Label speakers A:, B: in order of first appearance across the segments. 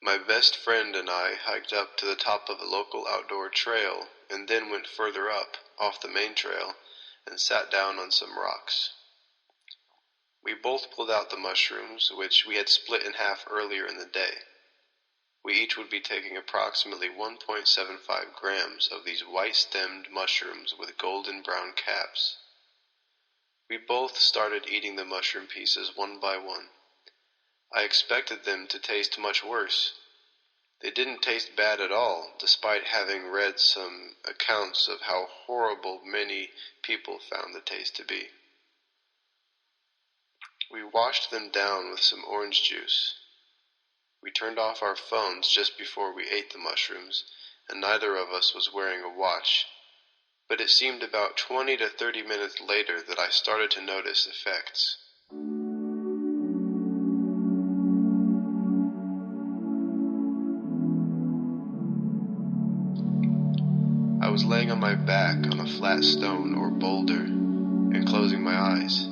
A: My best friend and I hiked up to the top of a local outdoor trail and then went further up, off the main trail, and sat down on some rocks. We both pulled out the mushrooms, which we had split in half earlier in the day. We each would be taking approximately 1.75 grams of these white-stemmed mushrooms with golden brown caps. We both started eating the mushroom pieces one by one. I expected them to taste much worse. They didn't taste bad at all, despite having read some accounts of how horrible many people found the taste to be. We washed them down with some orange juice. We turned off our phones just before we ate the mushrooms, and neither of us was wearing a watch. But it seemed about 20 to 30 minutes later that I started to notice effects. I was laying on my back on a flat stone or boulder and closing my eyes.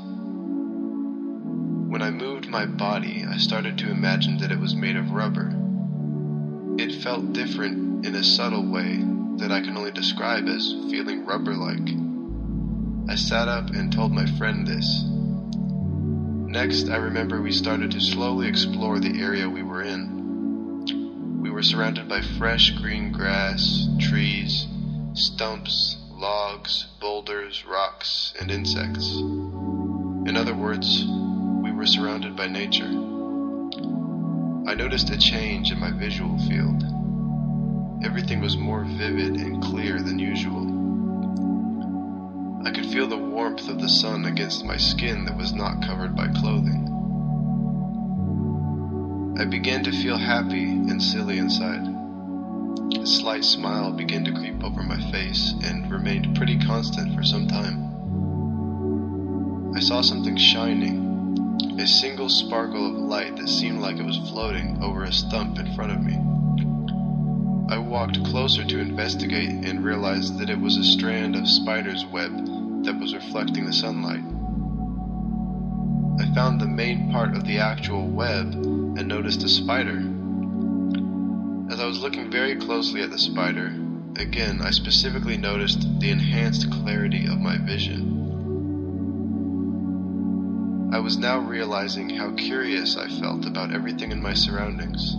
A: When I moved my body, I started to imagine that it was made of rubber. It felt different in a subtle way that I can only describe as feeling rubber-like. I sat up and told my friend this. Next, I remember we started to slowly explore the area we were in. We were surrounded by fresh green grass, trees, stumps, logs, boulders, rocks, and insects. In other words, we were surrounded by nature. I noticed a change in my visual field. Everything was more vivid and clear than usual. I could feel the warmth of the sun against my skin that was not covered by clothing. I began to feel happy and silly inside. A slight smile began to creep over my face and remained pretty constant for some time. I saw something shining, a single sparkle of light that seemed like it was floating over a stump in front of me. I walked closer to investigate and realized that it was a strand of spider's web that was reflecting the sunlight. I found the main part of the actual web and noticed a spider. As I was looking very closely at the spider, again I specifically noticed the enhanced clarity of my vision. I was now realizing how curious I felt about everything in my surroundings.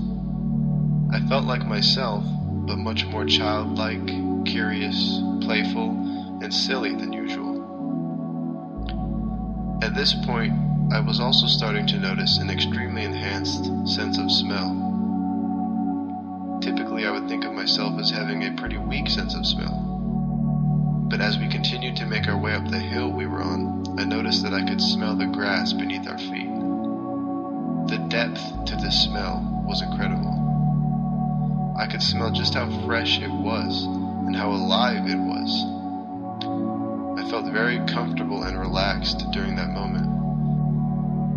A: I felt like myself, but much more childlike, curious, playful, and silly than usual. At this point, I was also starting to notice an extremely enhanced sense of smell. Typically, I would think of myself as having a pretty weak sense of smell. But as we continued to make our way up the hill we were on, I noticed that I could smell the grass beneath our feet. The depth to this smell was incredible. I could smell just how fresh it was and how alive it was. I felt very comfortable and relaxed during that moment.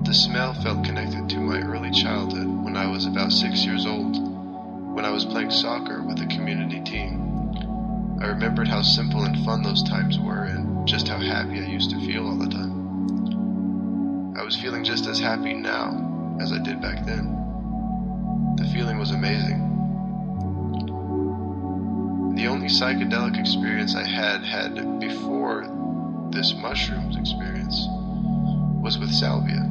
A: The smell felt connected to my early childhood when I was about 6 years old, when I was playing soccer with a community team. I remembered how simple and fun those times were and just how happy I used to feel all the time. I was feeling just as happy now as I did back then. The feeling was amazing. The only psychedelic experience I had before this mushrooms experience was with salvia.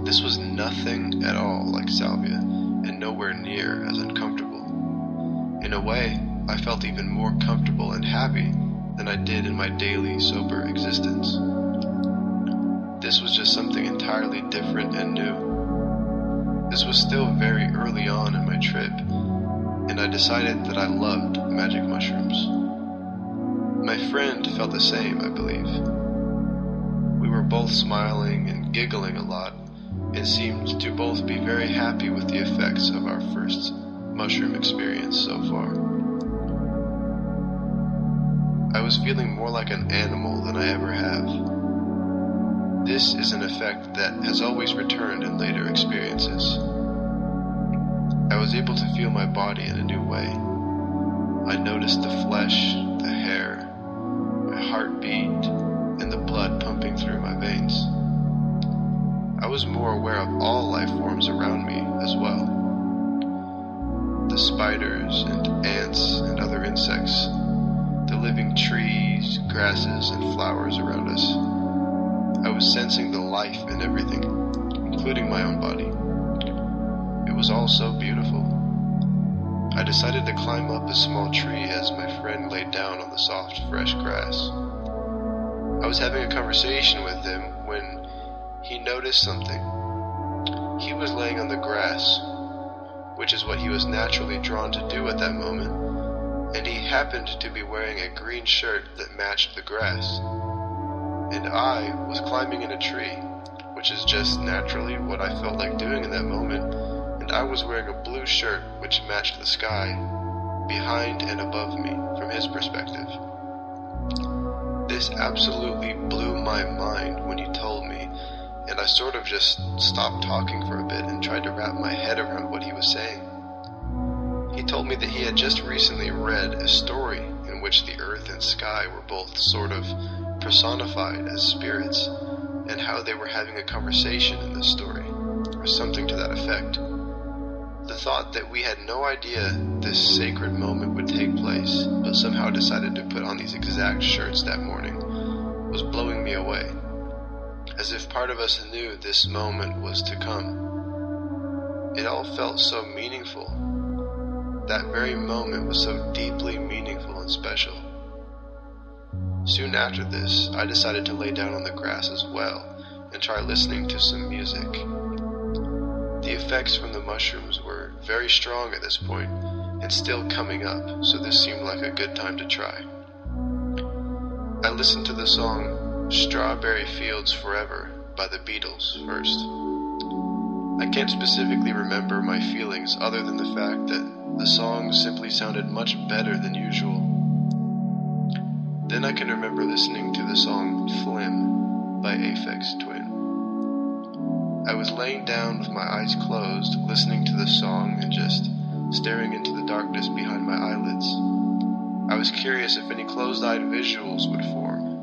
A: This was nothing at all like salvia and nowhere near as uncomfortable. In a way, I felt even more comfortable and happy than I did in my daily sober existence. This was just something entirely different and new. This was still very early on in my trip, and I decided that I loved magic mushrooms. My friend felt the same, I believe. We were both smiling and giggling a lot, and seemed to both be very happy with the effects of our first mushroom experience so far. I was feeling more like an animal than I ever have. This is an effect that has always returned in later experiences. I was able to feel my body in a new way. I noticed the flesh, the hair, my heartbeat, and the blood pumping through my veins. I was more aware of all life forms around me as well. spiders and ants and other insects, the living trees, grasses, and flowers around us. I was sensing the life in everything, including my own body. It was all so beautiful. I decided to climb up a small tree as my friend laid down on the soft, fresh grass. I was having a conversation with him when he noticed something. He was laying on the grass, which is what he was naturally drawn to do at that moment, and he happened to be wearing a green shirt that matched the grass. And I was climbing in a tree, which is just naturally what I felt like doing in that moment, and I was wearing a blue shirt which matched the sky behind and above me from his perspective. This absolutely blew my mind when he told me, and I sort of just stopped talking for a bit and tried to wrap my head around what he was saying. He told me that he had just recently read a story in which the earth and sky were both sort of personified as spirits, and how they were having a conversation in this story, or something to that effect. The thought that we had no idea this sacred moment would take place, but somehow decided to put on these exact shirts that morning, was blowing me away, as if part of us knew this moment was to come. It all felt so meaningful. That very moment was so deeply meaningful and special. Soon after this, I decided to lay down on the grass as well and try listening to some music. The effects from the mushrooms were very strong at this point and still coming up, so this seemed like a good time to try. I listened to the song Strawberry Fields Forever by the Beatles first. I can't specifically remember my feelings other than the fact that the song simply sounded much better than usual. Then I can remember listening to the song Flim by Aphex Twin. I was laying down with my eyes closed, listening to the song and just staring into the darkness behind my eyelids. I was curious if any closed-eyed visuals would form.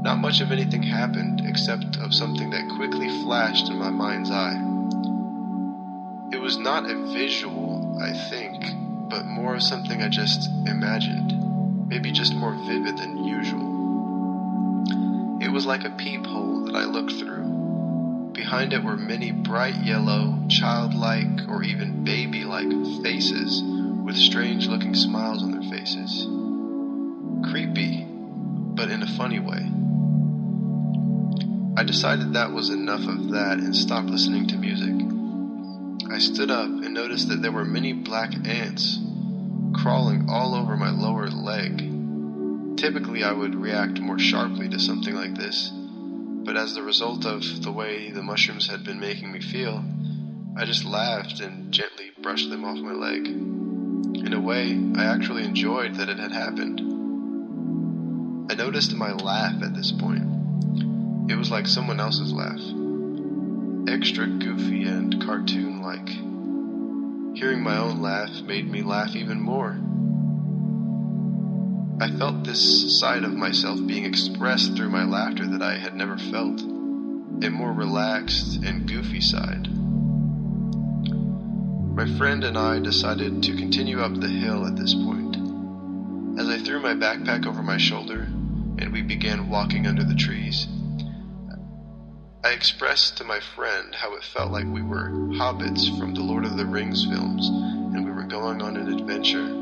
A: Not much of anything happened, except of something that quickly flashed in my mind's eye. It was not a visual, I think, but more of something I just imagined. Maybe just more vivid than usual. It was like a peephole that I looked through. Behind it were many bright yellow, childlike, or even baby-like faces with strange-looking smiles on their faces. Creepy, but in a funny way. I decided that was enough of that and stopped listening to music. I stood up and noticed that there were many black ants crawling all over my lower leg. Typically I would react more sharply to something like this, but as the result of the way the mushrooms had been making me feel, I just laughed and gently brushed them off my leg. In a way, I actually enjoyed that it had happened. I noticed my laugh at this point. It was like someone else's laugh. Extra goofy and cartoon-like. Hearing my own laugh made me laugh even more. I felt this side of myself being expressed through my laughter that I had never felt. A more relaxed and goofy side. My friend and I decided to continue up the hill at this point. As I threw my backpack over my shoulder and we began walking under the trees, I expressed to my friend how it felt like we were hobbits from the Lord of the Rings films and we were going on an adventure.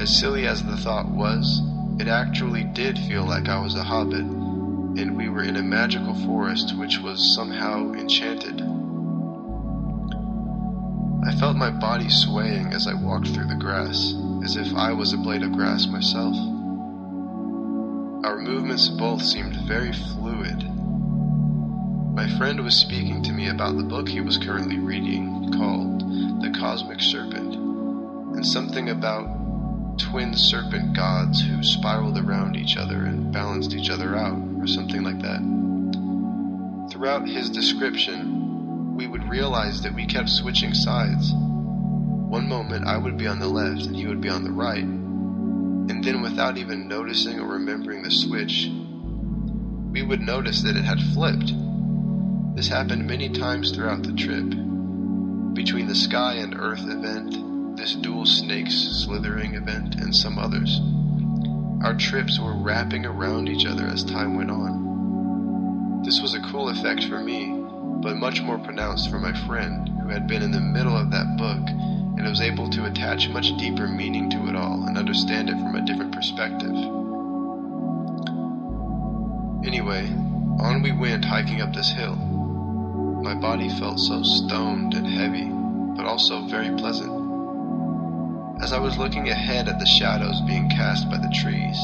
A: As silly as the thought was, it actually did feel like I was a hobbit and we were in a magical forest which was somehow enchanted. I felt my body swaying as I walked through the grass, as if I was a blade of grass myself. Our movements both seemed very fluid. My friend was speaking to me about the book he was currently reading, called The Cosmic Serpent, and something about twin serpent gods who spiraled around each other and balanced each other out, or something like that. Throughout his description, we would realize that we kept switching sides. One moment I would be on the left and he would be on the right, and then without even noticing or remembering the switch, we would notice that it had flipped. This happened many times throughout the trip. Between the sky and earth event, this dual snakes slithering event, and some others, our trips were wrapping around each other as time went on. This was a cool effect for me, but much more pronounced for my friend, who had been in the middle of that book and was able to attach much deeper meaning to it all and understand it from a different perspective. Anyway, on we went hiking up this hill. My body felt so stoned and heavy, but also very pleasant. As I was looking ahead at the shadows being cast by the trees,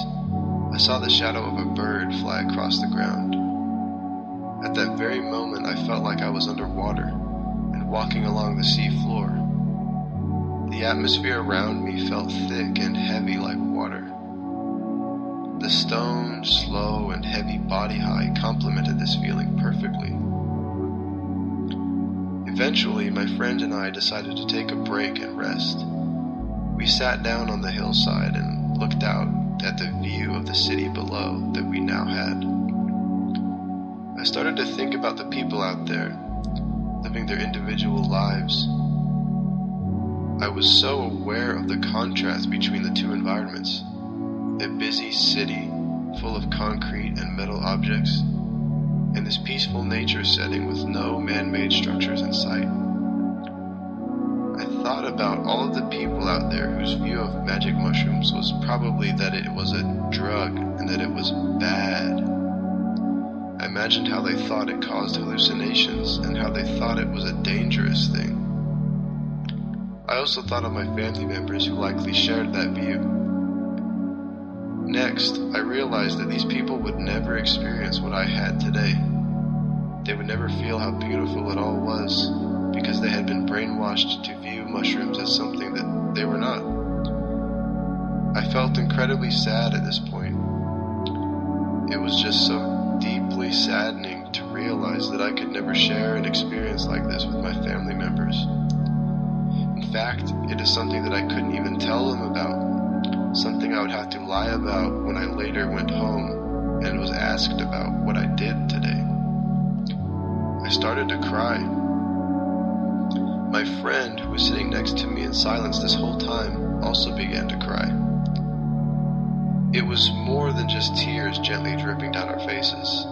A: I saw the shadow of a bird fly across the ground. At that very moment, I felt like I was underwater and walking along the sea floor. The atmosphere around me felt thick and heavy like water. The stoned, slow, and heavy body high complemented this feeling perfectly. Eventually, my friend and I decided to take a break and rest. We sat down on the hillside and looked out at the view of the city below that we now had. I started to think about the people out there, living their individual lives. I was so aware of the contrast between the two environments, a busy city full of concrete and metal objects, and this peaceful nature setting with no man-made structures in sight. I thought about all of the people out there whose view of magic mushrooms was probably that it was a drug and that it was bad. I imagined how they thought it caused hallucinations and how they thought it was a dangerous thing. I also thought of my family members who likely shared that view. Next, I realized that these people would never experience what I had today. They would never feel how beautiful it all was, because they had been brainwashed to view mushrooms as something that they were not. I felt incredibly sad at this point. It was just so deeply saddening to realize that I could never share an experience like this with my family members. In fact, it is something that I couldn't even tell them about, something I would have to lie about when I later went home and was asked about what I did today. I started to cry. My friend, who was sitting next to me in silence this whole time, also began to cry. It was more than just tears gently dripping down our faces.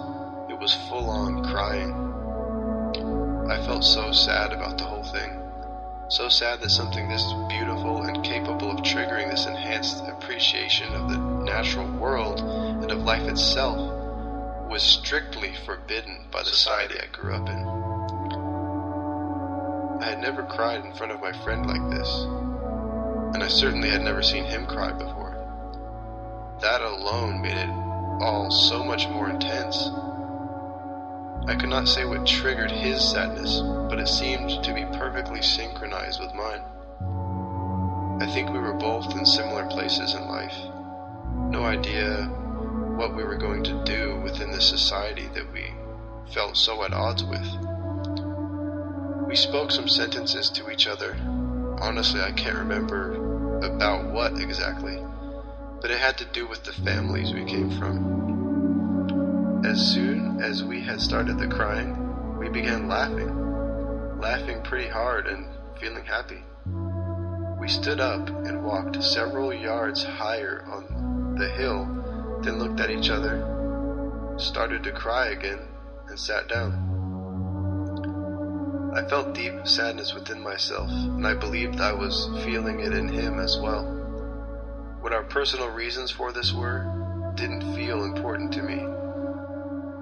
A: It was full-on crying. I felt so sad about the whole thing. So sad that something this beautiful and capable of triggering this enhanced appreciation of the natural world and of life itself was strictly forbidden by the society I grew up in. I had never cried in front of my friend like this, and I certainly had never seen him cry before. That alone made it all so much more intense. I could not say what triggered his sadness, but it seemed to be perfectly synchronized with mine. I think we were both in similar places in life. No idea what we were going to do within this society that we felt so at odds with. We spoke some sentences to each other. Honestly, I can't remember about what exactly, but it had to do with the families we came from. As soon as we had started the crying, we began laughing pretty hard and feeling happy. We stood up and walked several yards higher on the hill, then looked at each other, started to cry again, and sat down. I felt deep sadness within myself, and I believed I was feeling it in him as well. What our personal reasons for this were didn't feel important to me.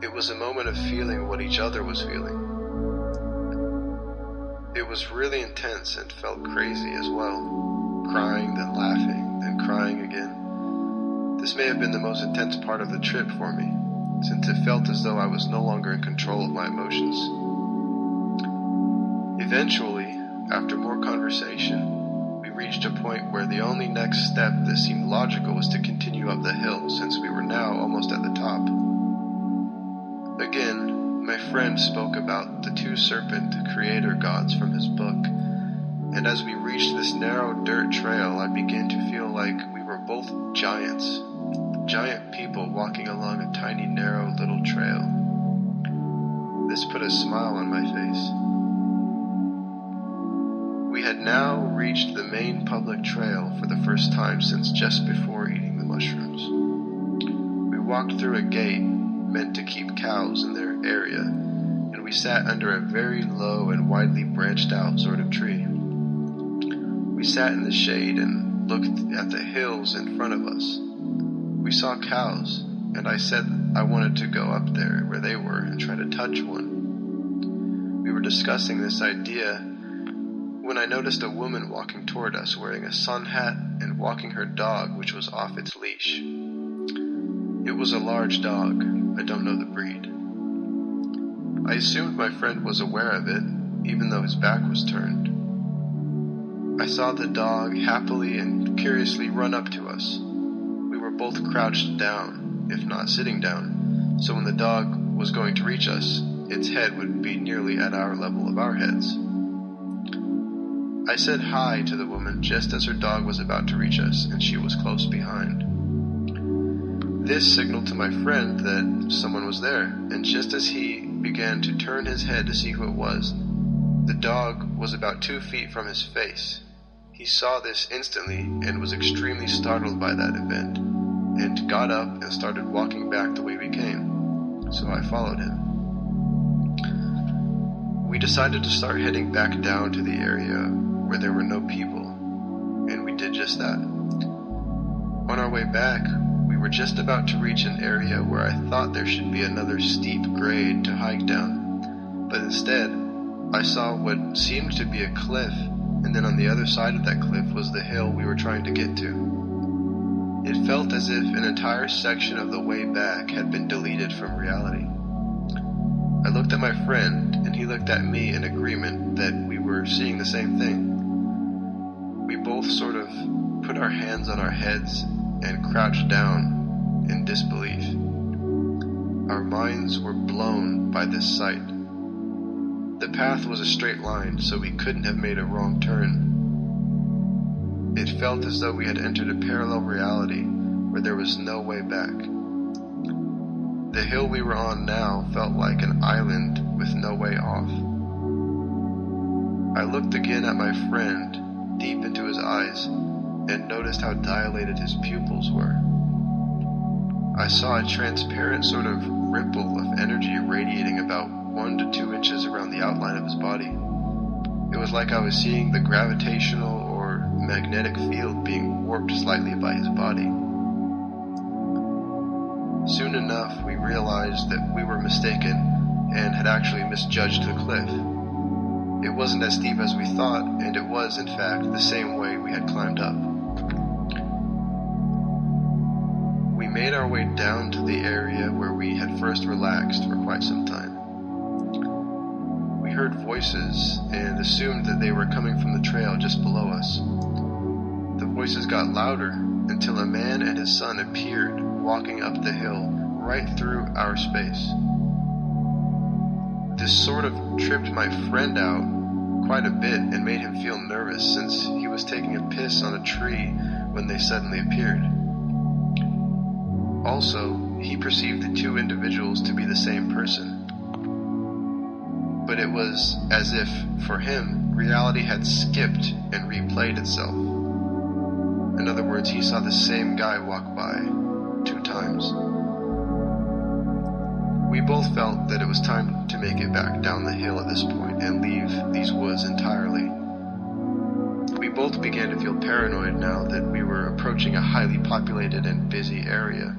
A: It was a moment of feeling what each other was feeling. It was really intense and felt crazy as well. Crying, then laughing, then crying again. This may have been the most intense part of the trip for me, since it felt as though I was no longer in control of my emotions. Eventually, after more conversation, we reached a point where the only next step that seemed logical was to continue up the hill, since we were now almost at the top. Again, my friend spoke about the two serpent creator gods from his book, and as we reached this narrow dirt trail, I began to feel like we were both giants, giant people walking along a tiny, narrow little trail. This put a smile on my face. We had now reached the main public trail for the first time since just before eating the mushrooms. We walked through a gate meant to keep cows in their area, and we sat under a very low and widely branched out sort of tree. We sat in the shade and looked at the hills in front of us. We saw cows, and I said I wanted to go up there where they were and try to touch one. We were discussing this idea when I noticed a woman walking toward us wearing a sun hat and walking her dog, which was off its leash. It was a large dog. I don't know the breed. I assumed my friend was aware of it, even though his back was turned. I saw the dog happily and curiously run up to us. We were both crouched down, if not sitting down, so when the dog was going to reach us, its head would be nearly at our level of our heads. I said hi to the woman just as her dog was about to reach us, and she was close behind. This signaled to my friend that someone was there, and just as he began to turn his head to see who it was, the dog was about 2 feet from his face. He saw this instantly and was extremely startled by that event, and got up and started walking back the way we came, so I followed him. We decided to start heading back down to the area where there were no people, and we did just that. On our way back, we were just about to reach an area where I thought there should be another steep grade to hike down, but instead, I saw what seemed to be a cliff, and then on the other side of that cliff was the hill we were trying to get to. It felt as if an entire section of the way back had been deleted from reality. I looked at my friend, and he looked at me in agreement that we were seeing the same thing. We both sort of put our hands on our heads and crouched down in disbelief. Our minds were blown by this sight. The path was a straight line, so we couldn't have made a wrong turn. It felt as though we had entered a parallel reality where there was no way back. The hill we were on now felt like an island with no way off. I looked again at my friend, deep into his eyes, and noticed how dilated his pupils were. I saw a transparent sort of ripple of energy radiating about 1 to 2 inches around the outline of his body. It was like I was seeing the gravitational or magnetic field being warped slightly by his body. Soon enough, we realized that we were mistaken and had actually misjudged the cliff. It wasn't as steep as we thought, and it was, in fact, the same way we had climbed up. We made our way down to the area where we had first relaxed for quite some time. We heard voices and assumed that they were coming from the trail just below us. The voices got louder until a man and his son appeared walking up the hill right through our space. This sort of tripped my friend out quite a bit and made him feel nervous since he was taking a piss on a tree when they suddenly appeared. Also, he perceived the 2 individuals to be the same person. But it was as if, for him, reality had skipped and replayed itself. In other words, he saw the same guy walk by 2 times. We both felt that it was time to make it back down the hill at this point and leave these woods entirely. We both began to feel paranoid now that we were approaching a highly populated and busy area.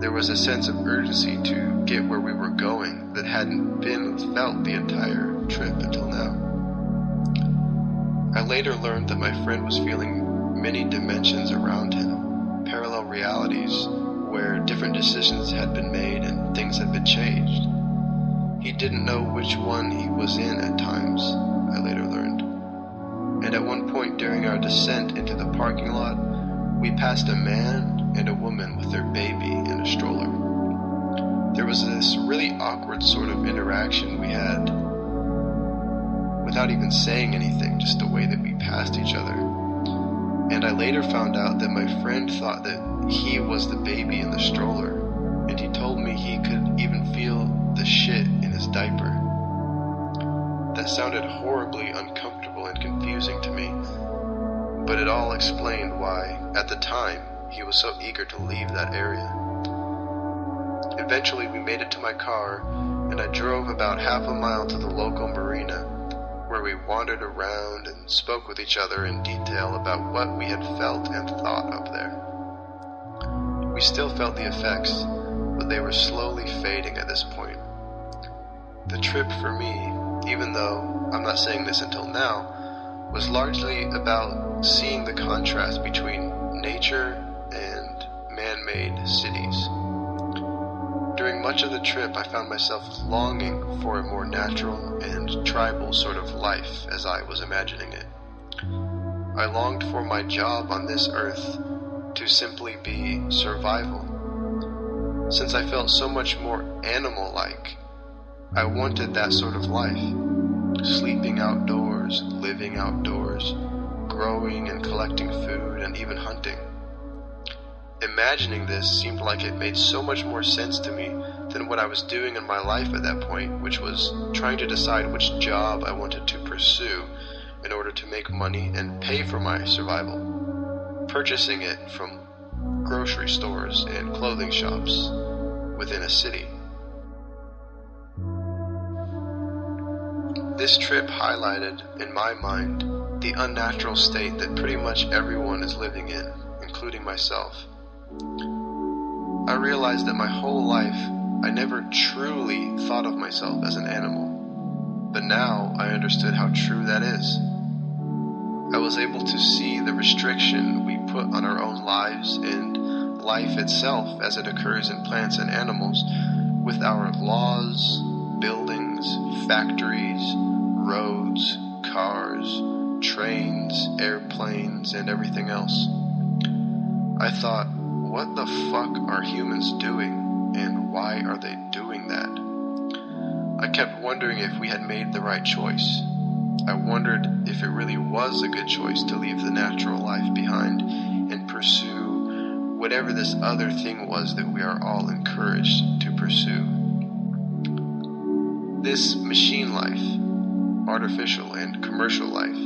A: There was a sense of urgency to get where we were going that hadn't been felt the entire trip until now. I later learned that my friend was feeling many dimensions around him, parallel realities where different decisions had been made and things had been changed. He didn't know which one he was in at times, I later learned. And at one point during our descent into the parking lot, we passed a man and a woman with their baby in a stroller. There was this really awkward sort of interaction we had without even saying anything, just the way that we passed each other. And I later found out that my friend thought that he was the baby in the stroller, and he told me he could even feel the shit in his diaper. That sounded horribly uncomfortable uncomfortable and confusing to me, but it all explained why, at the time, he was so eager to leave that area. Eventually, we made it to my car, and I drove about half a mile to the local marina, where we wandered around and spoke with each other in detail about what we had felt and thought up there. We still felt the effects, but they were slowly fading at this point. The trip for me, even though I'm not saying this until now, was largely about seeing the contrast between nature and man-made cities. During much of the trip, I found myself longing for a more natural and tribal sort of life as I was imagining it. I longed for my job on this earth to simply be survival. Since I felt so much more animal-like, I wanted that sort of life. Sleeping outdoors, living outdoors, growing and collecting food, and even hunting. Imagining this seemed like it made so much more sense to me than what I was doing in my life at that point, which was trying to decide which job I wanted to pursue in order to make money and pay for my survival, purchasing it from grocery stores and clothing shops within a city. This trip highlighted, in my mind, the unnatural state that pretty much everyone is living in, including myself. I realized that my whole life I never truly thought of myself as an animal, but now I understood how true that is. I was able to see the restriction we put on our own lives and life itself as it occurs in plants and animals with our laws, buildings, factories, roads, cars, trains, airplanes, and everything else. I thought, what the fuck are humans doing, and why are they doing that? I kept wondering if we had made the right choice. I wondered if it really was a good choice to leave the natural life behind and pursue whatever this other thing was that we are all encouraged to pursue. This machine life, artificial and commercial life.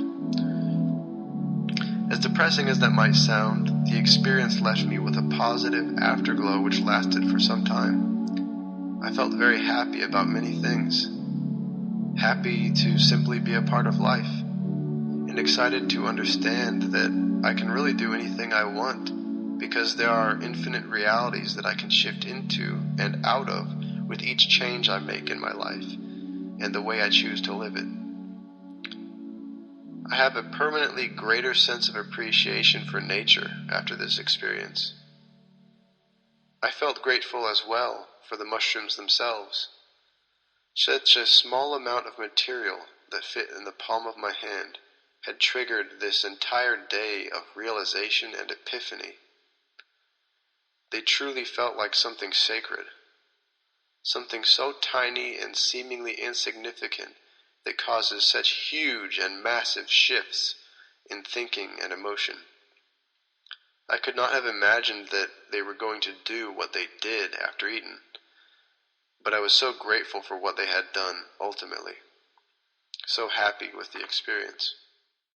A: As depressing as that might sound, the experience left me with a positive afterglow which lasted for some time. I felt very happy about many things. Happy to simply be a part of life, and excited to understand that I can really do anything I want, because there are infinite realities that I can shift into and out of with each change I make in my life, and the way I choose to live it. I have a permanently greater sense of appreciation for nature after this experience. I felt grateful as well for the mushrooms themselves. Such a small amount of material that fit in the palm of my hand had triggered this entire day of realization and epiphany. They truly felt like something sacred, something so tiny and seemingly insignificant that causes such huge and massive shifts in thinking and emotion. I could not have imagined that they were going to do what they did after eating, but I was so grateful for what they had done ultimately, so happy with the experience.